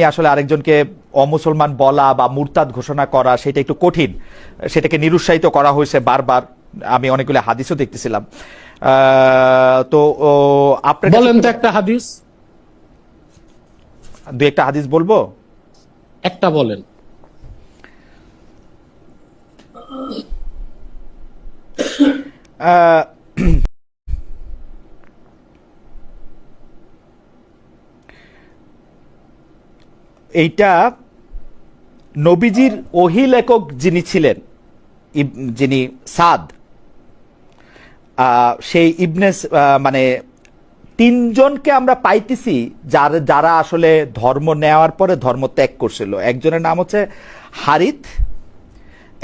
আসলে আরেকজনকে অমুসলমান বলা বা মুরতাদ ঘোষণা করা সেটা একটু কঠিন, সেটাকে নিরুৎসাহিত করা হয়েছে বারবার। আমি অনেকগুলো হাদিসও দেখতেছিলাম। তো আপনি বলেন তো একটা হাদিস, দুই একটা হাদিস বলবো, একটা বলেন। এইটা নবীজির ওহী লেখক যিনি ছিলেন, যিনি সাদ, সেই ইবনে মানে তিনজনকে আমরা পাইতেছি যারা আসলে ধর্ম নেওয়ার পরে ধর্ম ত্যাগ করছিল। একজনের নাম হচ্ছে হারিথ,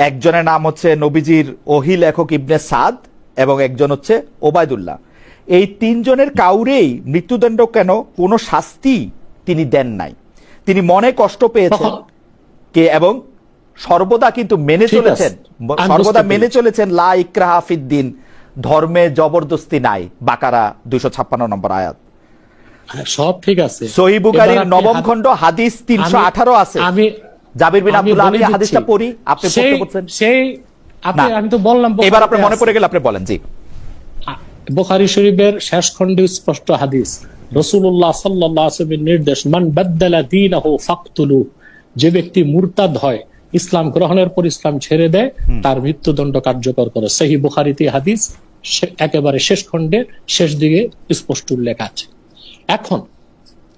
একজনের নাম হচ্ছে নবীজির ওহী লেখক ইবনে সাদ, এবং একজন হচ্ছে ওবায়দুল্লাহ। এই তিনজনের কাউরেই মৃত্যুদণ্ড কেন কোনো শাস্তি তিনি দেন নাই। তিনি মনে কষ্ট পেয়েছেন এবং সর্বদা কিন্তু মেনে চলেছেন, সর্বদা মেনে চলেছেন লা ইকরাহা ফিদ্দিন, ধর্মে জবরদস্তি নাই। বাকারা 256 নম্বর আয়াত। সব ঠিক আছে। সহিহ বুখারীর 9ম খণ্ড হাদিস 318 আছে। আমি জাবির বিন আব্দুল্লাহ, আমি হাদিসটা পড়ি, আপনি পড়তে বলছেন। আমি তো বললাম, এবার আপনি মনে পড়ে গেলে আপনি বলেন। জি, বুখারী শরীফের শেষ খণ্ডে স্পষ্ট হাদিস, রাসূলুল্লাহ সাল্লাল্লাহু আলাইহি ওয়াসাল্লামের নির্দেশ, মান বাদদালা দীনহু ফাকতুলু, যে ব্যক্তি মুরতাদ হয়, ইসলাম গ্রহণের পর ইসলাম ছেড়ে দেয়, তার মৃত্যুদণ্ড কার্যকর করে। সহিহ বুখারীতে হাদিস একেবারে শেষ খণ্ডের শেষ দিকে স্পষ্ট উল্লেখ আছে। এখন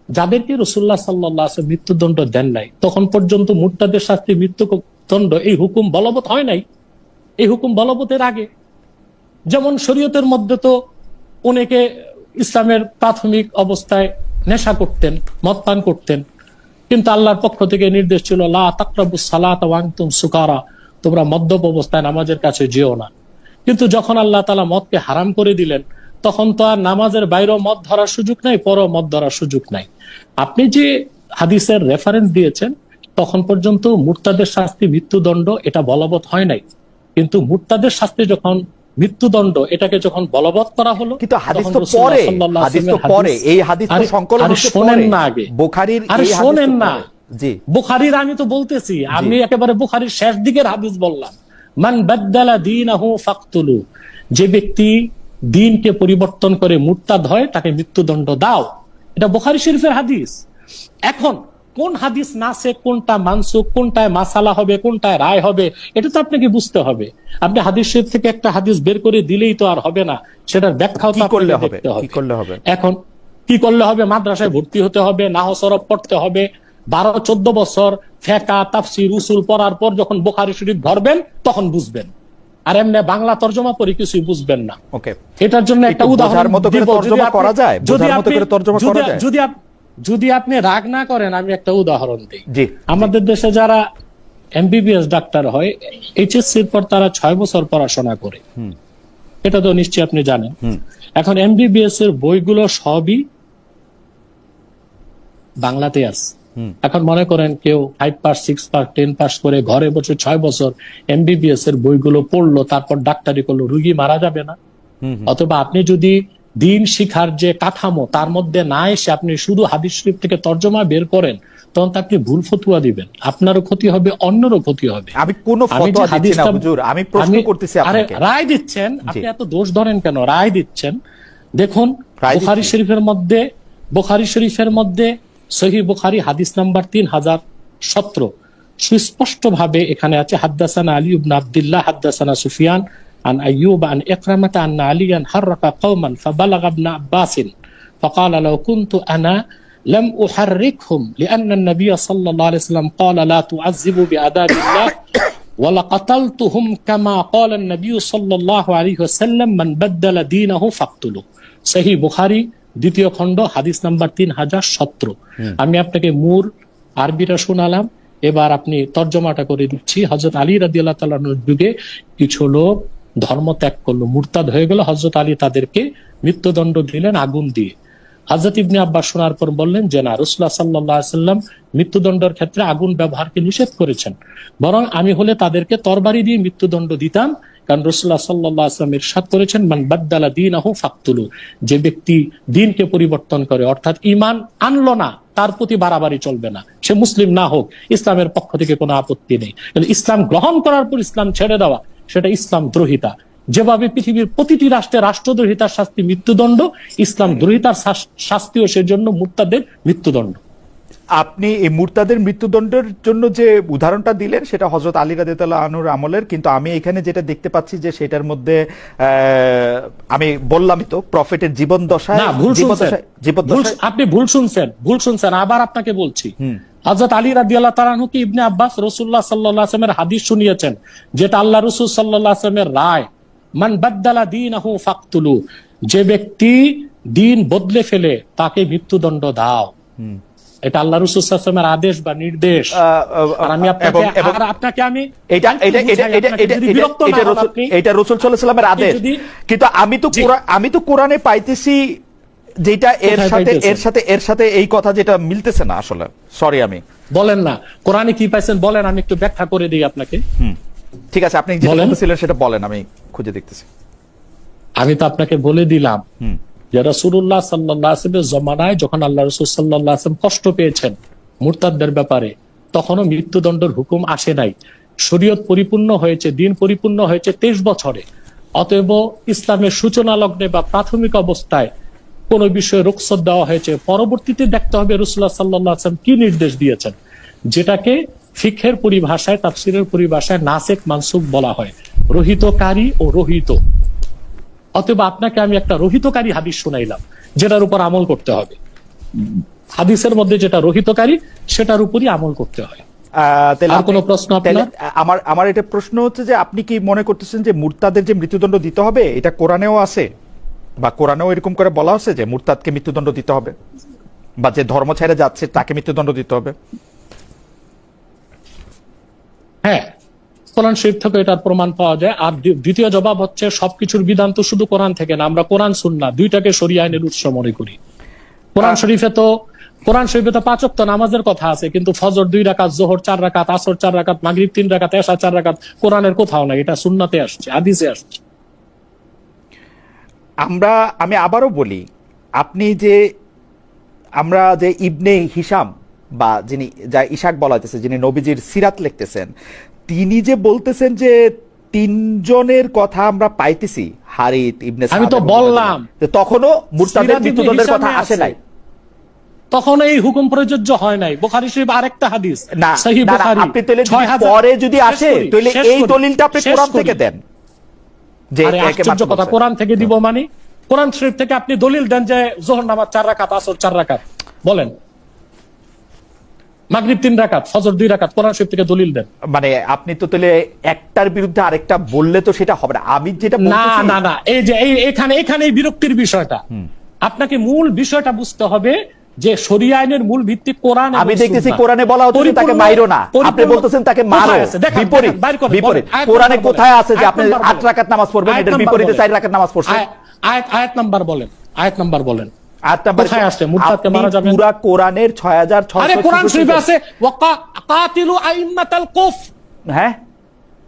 যাদেরকে রাসূলুল্লাহ সাল্লাল্লাহু আলাইহি ওয়াসাল্লাম মৃত্যুদণ্ড দেন নাই, তখন পর্যন্ত মুরতাদের শাস্তি মৃত্যুদণ্ড, এই হুকুম বলবৎ হয় নাই। এই হুকুম বলবতের আগে, যেমন শরীয়তের মধ্যে তো অনেকে ইসলামের প্রাথমিক অবস্থায় নেশা করতেন, মদ পান করতেন, কিন্তু আল্লাহর পক্ষ থেকে নির্দেশ ছিল লা তাকরাবুস সালাতা ওয়া আনতুম সুকারা, তোমরা মদ্যপ অবস্থায় নামাজের কাছে যেও না। কিন্তু যখন আল্লাহ তাআলা মদকে হারাম করে দিলেন, তখন তো আর নামাজের বাইরেও মদ ধরার সুযোগ নাই, পরও মদ ধরার সুযোগ নাই। আপনি যে হাদিসের রেফারেন্স দিয়েছেন, তখন পর্যন্ত মুরতাদের শাস্তি মৃত্যুদণ্ড এটা বলবৎ হয় নাই। কিন্তু মুরতাদের শাস্তি যখন মৃত্যুদণ্ড, এটাকে যখন বলবৎ করা হলো, কিন্তু হাদিস তো পরে, হাদিস তো পরে, এই হাদিস তো সংকলন হচ্ছে পরে। শোনেন না আগে বুখারীর, আরে শোনেন না। জি, বুখারীর আমি তো বলতেছি, আমি একেবারে বুখারীর শেষ দিকের হাদিস বললাম, মান বাদদালা দীনহু ফাকতুলু, যে ব্যক্তি দ্বীনকে পরিবর্তন করে মুরতাদ হয়, তাকে মৃত্যুদণ্ড দাও। এটা বুখারী শরীফের হাদিস। এখন কোন হাদিস নাসে, কোনটা মানসুখ, কোনটায় মাসালা হবে, কোনটায় রায় হবে, এটা তো আপনাকে বুঝতে হবে। আপনি হাদিস শরীফ থেকে একটা হাদিস বের করে দিলেই তো আর হবে না, সেটার ব্যাখ্যাও তো আপনাকে দেখতে হবে। এখন কি করলে হবে? মাদ্রাসায় ভর্তি হতে হবে, নাহও সরফ পড়তে হবে, 12-14 বছর ফিকহ, তাফসীর, উসুল পড়ার পর যখন বুখারী শরীফ ধরবেন তখন বুঝবেন। আর এমনি বাংলা তরজমা পড়ে কিছুই বুঝবেন না। ওকে, এটার জন্য একটা উদাহরণ দিব, যদি আপনি রাগ না করেন, আমি একটা উদাহরণ দিই। আমাদের দেশে যারা এমবিবিএস ডাক্তার হয়, এইচএসসির পর তারা 6 বছর পড়াশোনা করে, এটা তো নিশ্চয়ই আপনি জানেন। এখন এমবিবিএস এর বইগুলো সবই বাংলাতে আছে। এখন মনে করেন কেউ 5 পাস, 6 পাস, 10 পাস করে ঘরে বসে 6 বছর এমবিবিএস এর বইগুলো পড়লো, তারপর ডাক্তারি করলো, রোগী মারা যাবে না? অথবা আপনি যদি দিন শিখার যে কাঠামো তার মধ্যে না এসে আপনি শুধু হাদিস শরীফ থেকে তরজমা বের করেন, তখন আপনি ভুল ফতোয়া দিবেন, আপনারও ক্ষতি হবে, অন্যেরও ক্ষতি হবে। আমি কোনো ফতোয়া দিচ্ছি না হুজুর, আমি প্রশ্ন করতেছি আপনাকে। রায় দিচ্ছেন, আপনি এত দোষ ধরেন কেন? রায় দিচ্ছেন। দেখুন বুখারী শরীফের মধ্যে সহিহ বুখারী হাদিস নাম্বার 3017 সুস্পষ্ট ভাবে এখানে আছে, হাদ্দাসানা আলী ইবনে আব্দুল্লাহ হাদ্দাসানা সুফিয়ান عن أيوب عن إكرمة أن عليا حرك قوما فبلغ ابن عباس فقال لو كنت أنا لم أحركهم لأن النبي صلى الله عليه وسلم قال لا تعذبوا بعذاب الله ولقتلتهم كما قال النبي صلى الله عليه وسلم من بدل دينه فاقتلوه। সহিহ বুখারী 2য় খণ্ড হাদিস নাম্বার 3017। আমি আপনাকে মূল আরবিটা শোনালাম, এবার আপনি তরজমাটা করে দিচ্ছি। হযরত আলী রাদিয়াল্লাহু তাআলা যুগে কিছু লোক ধর্ম ত্যাগ করলো, মুরতাদ হয়ে গেল। হযরত আলী তাদেরকে মৃত্যুদণ্ড দিলেন আগুন দিয়ে। হযরত ইবনে আব্বাস শোনার পর বললেন যে না, রাসূলুল্লাহ সাল্লাল্লাহু আলাইহি ওয়াসাল্লাম মৃত্যুদণ্ডের ক্ষেত্রে আগুন ব্যবহারকে নিষেধ করেছেন, বরং আমি হলে তাদেরকে তরবারি দিয়ে মৃত্যুদণ্ড দিতাম, কারণ রাসূলুল্লাহ সাল্লাল্লাহু আলাইহি ওয়াসাল্লাম ইরশাদ করেছেন মান বাদদালা দীনহু ফাকতুলু, যে ব্যক্তি দ্বীনকে পরিবর্তন করে, অর্থাৎ ঈমান আনলো না, তার প্রতি বাড়াবাড়ি চলবে না, সে মুসলিম না হোক, ইসলামের পক্ষ থেকে কোনো আপত্তি নেই। কিন্তু ইসলাম গ্রহণ করার পর ইসলাম ছেড়ে দেওয়া, সেটা ইসলাম দ্রোহিতা। যেভাবে পৃথিবীর প্রতিটি রাষ্ট্রে রাষ্ট্রদ্রোহিতার শাস্তি মৃত্যুদণ্ড, ইসলাম দ্রোহিতার শাস্তিও সেজন্য মুর্তাদের মৃত্যুদণ্ড। আপনি এই মুরতাদের মৃত্যুদণ্ডের জন্য যে উদাহরণটা দিলেন সেটা হযরত আলী রাদিয়াল্লাহু আনহুর আমলের, কিন্তু আমি এখানে যেটা দেখতে পাচ্ছি যে সেটার মধ্যে আমি বললামই তো প্রফেটের জীবনদশায়, আপনি ভুল শুনছেন। আবার আপনাকে বলছি, হযরত আলী রাদিয়াল্লাহু তাআলা আনহু কি ইবনে আব্বাস রাসূলুল্লাহ সাল্লাল্লাহু আলাইহি ওয়াসাল্লামের হাদিস শুনিয়েছেন, যেটা আল্লাহ রাসূল সাল্লাল্লাহু আলাইহি ওয়াসাল্লামের রায়, মান বাদদালা দীনাহু ফাকতুলু, যে ব্যক্তি দিন বদলে ফেলে তাকে মৃত্যুদণ্ড দাও। এটা আল্লাহ রাসূল সাল্লাল্লাহু আলাইহি ওয়াসাল্লামের আদেশ বা নির্দেশ। আর আমি আপনাকে আমি এটা রাসূল সাল্লাল্লাহু আলাইহি ওয়াসাল্লামের আদেশ, কিন্তু আমি তো কোরআনে পাইতেছি যেটা এর সাথে এই কথা যেটা মিলতেছে না আসলে। সরি, আমি বলেন না কোরআনে কি পাইছেন বলেন, আমি একটু ব্যাখ্যা করে দিই আপনাকে। ঠিক আছে, আপনি যেটা বলছিলেন সেটা বলেন, আমি খুঁজে দেখতেছি। আমি তো আপনাকে বলে দিলাম যে রাসূলুল্লাহ সাল্লাল্লাহু আলাইহি ওয়াসাল্লামের জমানায় যখন আল্লাহ রাসূল সাল্লাল্লাহু আলাইহি ওয়াসাল্লাম কষ্ট পেয়েছেন মুরতাদদের ব্যাপারে, তখনও মৃত্যুদণ্ডের হুকুম আসে নাই। শরীয়ত পরিপূর্ণ হয়েছে, দিন পরিপূর্ণ হয়েছে 23 বছরে। অতএব ইসলামের সূচনা লগ্নে বা প্রাথমিক অবস্থায় কোন বিষয়ে রুখসত দেওয়া হয়েছে, পরবর্তীতে দেখতে হবে রাসূলুল্লাহ সাল্লাল্লাহু আলাইহি ওয়াসাল্লাম কি নির্দেশ দিয়েছেন, যেটাকে ফিকহের পরিভাষায়, তাফসীরের পরিভাষায় নাসেখ মানসুখ বলা হয়, রহিতকারী ও রহিত। অতএব আপনাকে আমি একটা রহিতকারী হাদিস শোনাইলাম, যেটার উপর আমল করতে হবে। হাদিসের মধ্যে যেটা রহিতকারী সেটার উপরই আমল করতে হয়। আর কোনো প্রশ্ন আপনার? আমার এটা প্রশ্ন হচ্ছে যে আপনি কি মনে করতেছেন যে মুরতাদের যে মৃত্যুদণ্ড দিতে হবে এটা কোরআনেও আছে, বা কোরআনেও এরকম করে বলা আছে যে মুরতাদকে মৃত্যুদণ্ড দিতে হবে, বা যে ধর্ম ছেড়ে যাচ্ছে তাকে মৃত্যুদণ্ড দিতে হবে? হ্যাঁ, কোরআন শরীফ থেকে এটার প্রমাণ পাওয়া যায়। আর দ্বিতীয় জবাব হচ্ছে, সবকিছুর বিধান তো শুধু কোরআন থেকে না, আমরা কোরআন সুন্নাহ দুইটাকে শরিয়া আইনের উৎস মনে করি। কোরআন শরীফে তো 5 ওয়াক্ত নামাজের কথা আছে, কিন্তু ফজর 2 রাকাত, যোহর 4 রাকাত, আসর 4 রাকাত, মাগরিব 3 রাকাত, এশা 4 রাকাত কোরআনের কোথাও নাই, এটা সুন্নাতে আসছে, হাদিসে আসছে। আমি আবারও বলি, আমরা যে ইবনে হিশাম বা যিনি যা ইশাক বলা হইতেছে, যিনি নবীজির সিরাত লিখতেছেন, তিনি যে বলতেছেন যে 3 জনের কথা আমরা পাইতেছি, হারিত ইবনে সাদ, আমি তো বললাম তখনও মুরতাদের মৃত্যুদণ্ডের কথা আসে নাই, তখন এই হুকুম প্রযোজ্য হয় নাই। বুখারী শরীফ আরেকটা হাদিস, না সহিহ বুখারী, আপনি তাহলে পরে যদি আসে তাহলে এই দলিলটা আপনি কোরআন থেকে দেন। যে আশ্চর্য কথা, কোরআন থেকে দিব মানে? কোরআন শরীফ থেকে আপনি দলিল দেন যে যোহর নামাজ 4 রাকাত, আসর 4 রাকাত, বলেন মাগরিব 3 রাকাত, ফজর 2 রাকাত, কোরআন শরীফ থেকে দলিল দেন। মানে আপনি তো তাহলে একটার বিরুদ্ধে আরেকটা বললে তো সেটা হবে না। আমি যেটা বলতেছি, না, এই যে এখানে এই বিরক্তির বিষয়টা, আপনাকে মূল বিষয়টা বুঝতে হবে যে শরিয়া আইনের মূল ভিত্তি কোরআন। আমি দেখতেছি কোরআনে বলা হচ্ছে তাকে মাইরো না, আপনি বলতেছেন তাকে মারো। বিপরীত কোরআনে কোথায় আছে যে আপনি 8 রাকাত নামাজ পড়বেন, এর বিপরীতে 4 রাকাত নামাজ পড়ছেন? আয়াত নাম্বার বলেন, আয়াত নাম্বার বলেন। কোথায় আছে মুরতাদকে মারা যাবে? পুরা কোরআনের 6600। আরে কোরআন শরীফে আছে ওয়াকাতিলু আইম্মাতাল কুফ। হ্যাঁ,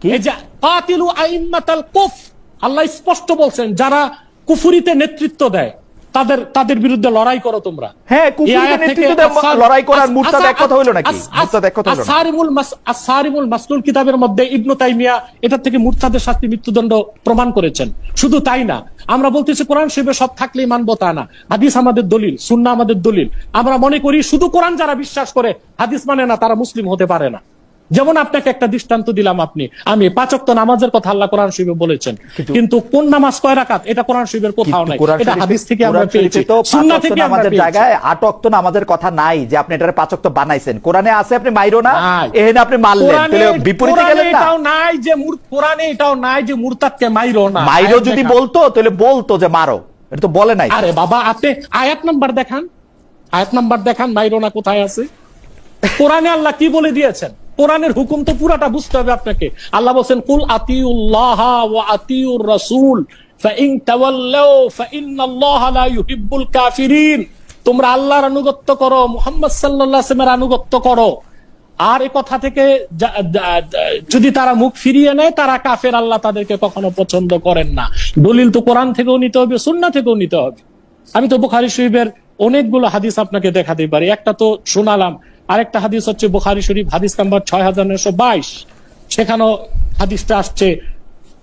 কি এই যে কাতিলু আইম্মাতাল কুফ, আল্লাহ স্পষ্ট বলছেন যারা কুফরিতে নেতৃত্ব দেয় তাদের বিরুদ্ধে লড়াই করো তোমরা। হ্যাঁ, কুফরিতে নেতৃত্ব দেয়, লড়াই করার মুরতাদ এক কথা হলো নাকি? মুরতাদ এক কথা হলো না। আস-সারিমুল মাসলুল কিতাবের মধ্যে ইবনে তাইমিয়া এটা থেকে মুরতাদের শাস্তি মৃত্যুদণ্ড প্রমাণ করেছেন। শুধু তাই না, আমরা বলতেছি কোরআন শরীফে সব থাকলেই মানবো তা না, হাদিস আমাদের দলিল, সুন্নাহ আমাদের দলিল। আমরা মনে করি শুধু কোরআন যারা বিশ্বাস করে হাদিস মানে না, তারা মুসলিম হতে পারে না। যেমন আপনাকে একটা দৃষ্টান্ত দিলাম, আমি 5 ওয়াক্ত নামাজের কথা আল্লাহ কোরআন শরীফে বলেছেন, কিন্তু কোন নামাজ কয় রাকাত এটা কোরআন শরীফের কোথাও নাই, এটা হাদিস থেকে আমরা পেয়েছি, সুন্নাহ থেকে আমরা পেয়েছি। জায়গায় 8 ওয়াক্ত নামাজের কথা নাই যে আপনি এটারে 5 ওয়াক্ত বানাইছেন। কোরআনে আছে আপনি মাইরো না, এখানে আপনি মারলেন, তাহলে বিপরীতে গেলেন না। এটাও নাই যে কোরআনে এটাও নাই যে মুরতাদকে মাইরো না। মাইরো যদি বলতো তাহলে বলতো যে মারো, এটা তো বলে নাই। আরে বাবা, আপনি আয়াত নাম্বার দেখান, মাইরো না কোথায় আছে? কোরআনে আল্লাহ কি বলে দিয়েছেন? কোরআনের হুকুম তো পুরাটা বুঝতে হবে আপনাকে। আল্লাহ বলেন কুল আতিউল্লাহ ওয়া আতিউর রাসূল ফাইন তাওয়াল্লাউ ফাইন্নাল্লাহা লা ইউহিব্বুল কাফিরিন। তোমরা আল্লাহর আনুগত্য করো, মুহাম্মদ সাল্লাল্লাহু আলাইহি ওয়াসাল্লামের আনুগত্য করো। আর এই কথা থেকে যদি তারা মুখ ফিরিয়ে নেয় তারা কাফের, আল্লাহ তাদেরকে কখনো পছন্দ করেন না। দলিল তো কোরআন থেকেও নিতে হবে, সুন্নাহ থেকেও নিতে হবে। আমি তো বুখারী শরীফের অনেকগুলো হাদিস আপনাকে দেখাতে পারি, একটা তো শোনালাম, আরেকটা হাদিস হচ্ছে বুখারী শরীফ হাদিস নাম্বার 6922, সেখানেও হাদিসটা আসছে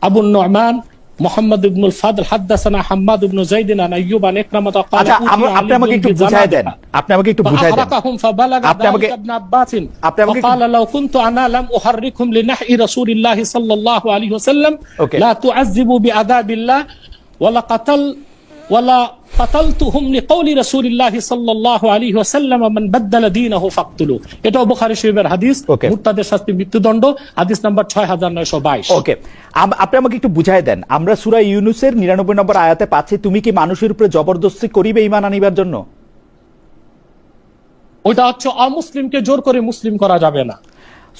আবু নুমান মুহাম্মদ ইবনুল ফাদল হাদাসানা হাম্মাদ ইবনু যায়েদ আন আইয়ুব আন ইকরামা ক্বালা আচ্ছা, আপনি আমাকে একটু বুঝায় দেন, আপনি আমাকে একটু বুঝায় দেন, فأحرقهم فبلغ আপনি আমাকে ذلك ابن عباس আপনি আমাকে فقال لو كنت أنا لم أحركهم لنحي رسول الله صلى الله عليه وسلم Okay. لا تعذبوا بعذاب الله ولا قتلتهم لقول رسول الله صلى الله عليه وسلم من بدل دينه فاقتلوه। এটাও বুখারী শরীফের হাদিস, Okay. মুরতাদের শাস্তি মৃত্যুদণ্ড, হাদিস নাম্বার 6922। ওকে, আপনি আমাকে একটু বুঝায় দেন, আমরা সূরা ইউনূসের 99 নম্বর আয়াতে পাচ্ছি, তুমি কি মানুষের উপরে জবরদস্তি করিবে ঈমান আনিবার জন্য? ওইটা হচ্ছে অমুসলিমকে জোর করে মুসলিম করা যাবে না।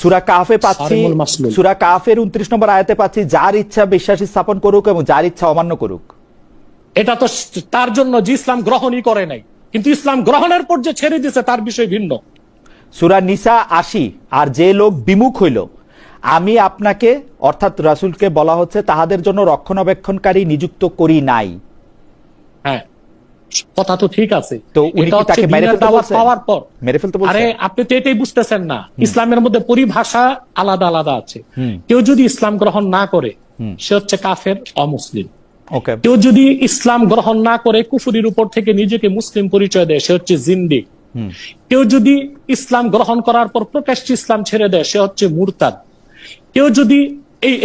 সূরা কাহফে পাচ্ছি, সারিমুল মাসলুল। সূরা কাহফের 29 নম্বর আয়াতে পাচ্ছি, যার ইচ্ছা বিশ্বাসী স্থাপন করুক এবং যার ইচ্ছা অমান্য করুক। এটা তো তার জন্য যে ইসলাম গ্রহণই করে নাই, কিন্তু ইসলাম গ্রহণের পর যে ছেড়ে দিয়েছে তার বিষয় ভিন্ন। সূরা নিসা 80, আর যে লোক বিমুখ হইল, আমি আপনাকে অর্থাৎ রাসূলকে বলা হচ্ছে তাহাদের জন্য রক্ষণাবেক্ষণকারী নিযুক্ত করি নাই। হ্যাঁ, কথা তো ঠিক আছে, তো উনি কি তাকে মেরে ফেলতে বলছেন? পাওয়ার পর মেরে ফেলতে বলছেন? আরে আপনি তো এটাই বুঝতেছেন না, ইসলামের মধ্যে পরিভাষা আলাদা আলাদা আছে। কেউ যদি ইসলাম গ্রহণ না করে সে হচ্ছে কাফের, অমুসলিম। ওকে, কেউ যদি ইসলাম গ্রহণ না করে কুফরির উপর থেকে নিজেকে মুসলিম পরিচয় দেয় সে হচ্ছে জিন্দিক। কেউ যদি ইসলাম গ্রহণ করার পর প্রকাশ্যে ইসলাম ছেড়ে দেয় সে হচ্ছে মুরতাদ। কেউ যদি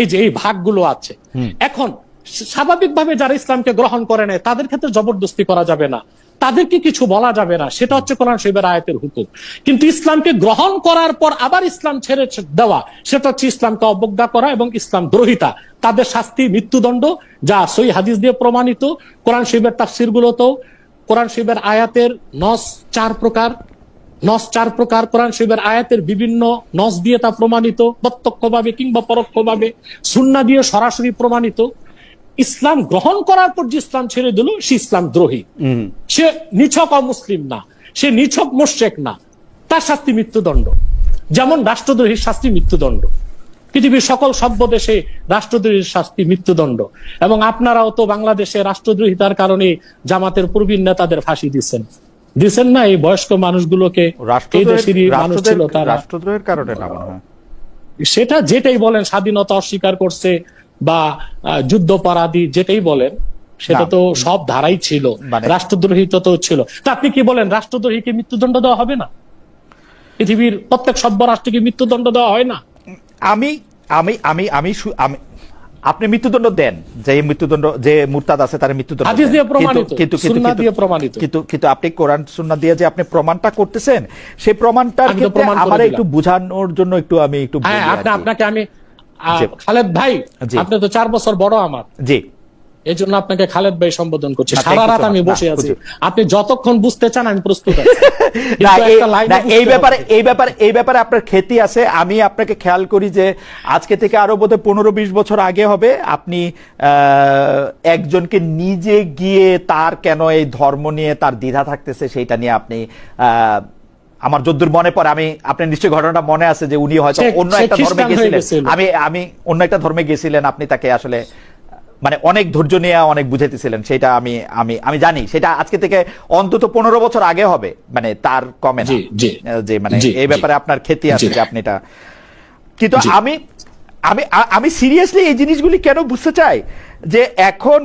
এই যে এই ভাগগুলো আছে, এখন স্বাভাবিকভাবে যারা ইসলামকে গ্রহণ করে নেয় তাদের ক্ষেত্রে জবরদস্তি করা যাবে না, তাদেরকে কিছু বলা যাবে না, সেটা হচ্ছে কোরআন শরীফের আয়াতের হুকুম। কিন্তু ইসলামকে গ্রহণ করার পর আবার ইসলাম ছেড়ে দেওয়া সেটা হচ্ছে ইসলামকে অবজ্ঞা করা এবং ইসলাম দ্রোহিতা। তাদের শাস্তি মৃত্যুদণ্ড, যা সহিহ হাদিস দিয়ে প্রমাণিত। কোরআন শরীফের তাফসীর গুলোতেও কোরআন শরীফের আয়াতের নস 4 প্রকার, কোরআন শরীফের আয়াতের বিভিন্ন নস দিয়ে তা প্রমাণিত, প্রত্যক্ষভাবে কিংবা পরোক্ষভাবে, সুন্নাহ দিয়ে সরাসরি প্রমাণিত। ইসলাম গ্রহণ করার পর যে ইসলাম ছেড়ে দিল সে ইসলাম দ্রোহী, সে নিছক অমুসলিম না, সে নিছক মুশরিক না, তার শাস্তি মৃত্যুদণ্ড। যেমন রাষ্ট্রদ্রোহীর শাস্তি মৃত্যুদণ্ড, পৃথিবীর সকল সভ্য দেশে রাষ্ট্রদ্রোহীর শাস্তি মৃত্যুদণ্ড। এবং আপনারাও তো বাংলাদেশে রাষ্ট্রদ্রোহিতার কারণে জামাতের প্রবীণ নেতাদের ফাঁসি দিচ্ছেন না, এই বয়স্ক মানুষগুলোকে। এই দেশেরই মানুষ ছিল তারা, রাষ্ট্রদ্রোহের কারণে না মনে হয়। সেটা যেটাই বলেন, স্বাধীনতা অস্বীকার করছে বা যুদ্ধপরাধী যেটাই বলেন, সেটা তো সব ধারাই ছিল, রাষ্ট্রদ্রোহী তো ছিল। তা আপনি কি বলেন রাষ্ট্রদ্রোহীকে মৃত্যুদণ্ড দেওয়া হবে না? পৃথিবীর প্রত্যেক সভ্য রাষ্ট্রকে মৃত্যুদণ্ড দেওয়া হয় না? আমি আমি আমি আমি আপনি মৃত্যুদণ্ড দেন, যে মৃত্যুদণ্ড যে মুরতাদ আছে তার মৃত্যুদণ্ড হাদিস দিয়ে প্রমাণিত, কিন্তু সুন্নাহ দিয়ে প্রমাণিত। কিন্তু আপনি কোরআন সুন্নাহ দিয়ে যে আপনি প্রমাণটা করতেছেন, সেই প্রমাণটার ক্ষেত্রে আমার একটু বোঝানোর জন্য আমি একটু হ্যাঁ, আপনাকে আমি খালেদ ভাই, আপনি তো 4 বছর বড় আমার, জি, এই জন্য আপনাকে খালেদ ভাই সম্বোধন করছি। সারা রাত আমি বসে আছি, আপনি যতক্ষণ বুঝতে চান আমি প্রস্তুত আছি। এই ব্যাপারে আপনার খ্যাতি আছে। আমি আপনাকে খেয়াল করি যে আজকে থেকে আরো বোধহয় 15-20 বছর আগে হবে, আপনি একজনকে নিজে গিয়ে তার কেন এই ধর্ম নিয়ে তার দ্বিধা থাকতেছে সেইটা নিয়ে আপনি আমার যদ্দূর মনে পড়ে, আপনি নিশ্চয়ই ঘটনাটা মনে আছে যে উনি হয়তো অন্য একটা ধর্মে গেছিলেন, আমি অন্য একটা ধর্মে গেছিলেন, আপনি তাকে আসলে মানে অনেক ধৈর্য নিয়ে অনেক বুঝাইতেছিলেন, সেটা আমি জানি। সেটা আজকে থেকে অন্তত 15 বছর আগে হবে, মানে তার কমে না যে মানে এই ব্যাপারে আপনার খ্যাতি আছে যে আপনি এটা। কিন্তু আমি সিরিয়াসলি এই জিনিসগুলি কেন বুঝতে চাই যে এখন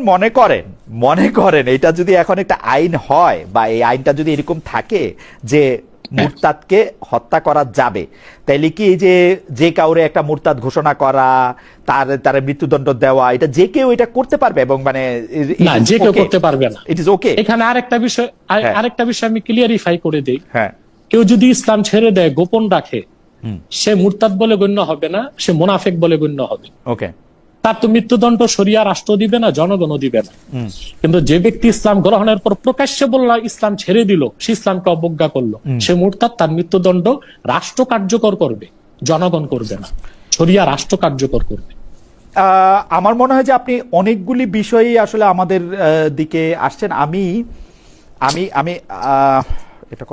মনে করেন এটা যদি এখন একটা আইন হয় বা এই আইনটা যদি এরকম থাকে যে মুরতাদকে হত্যা করা যাবে, তাইলে কি যে কাউরে একটা মুরতাদ ঘোষণা করা, তার মৃত্যুদণ্ড দেওয়া, এটা যে কেউ এটা করতে পারবে? এবং মানে না, যে কেউ করতে পারবে না, ইট ইজ ওকে। এখানে আরেকটা বিষয় আমি ক্লিয়ারিফাই করে দেই। হ্যাঁ, কেউ যদি ইসলাম ছেড়ে দেয়, গোপন রাখে, সে মুরতাদ বলে গণ্য হবে না, সে মুনাফিক বলে গণ্য হবে। ওকে, তার তো মৃত্যুদণ্ড শরিয়া রাষ্ট্র দিবে না, জনগণও দিবে না। কিন্তু যে ব্যক্তি ইসলাম গ্রহণের পর প্রকাশ্যে বলল ইসলাম ছেড়ে দিল, সে ইসলামকে অবজ্ঞা করলো, সে মুরতাদ, তার মৃত্যুদণ্ড রাষ্ট্র কার্যকর করবে, জনগণ করবে না, শরিয়া রাষ্ট্র কার্যকর করবে। আমার মনে হয় যে আপনি অনেকগুলি বিষয়ই আসলে আমাদের দিকে আসছেন। আমি এটা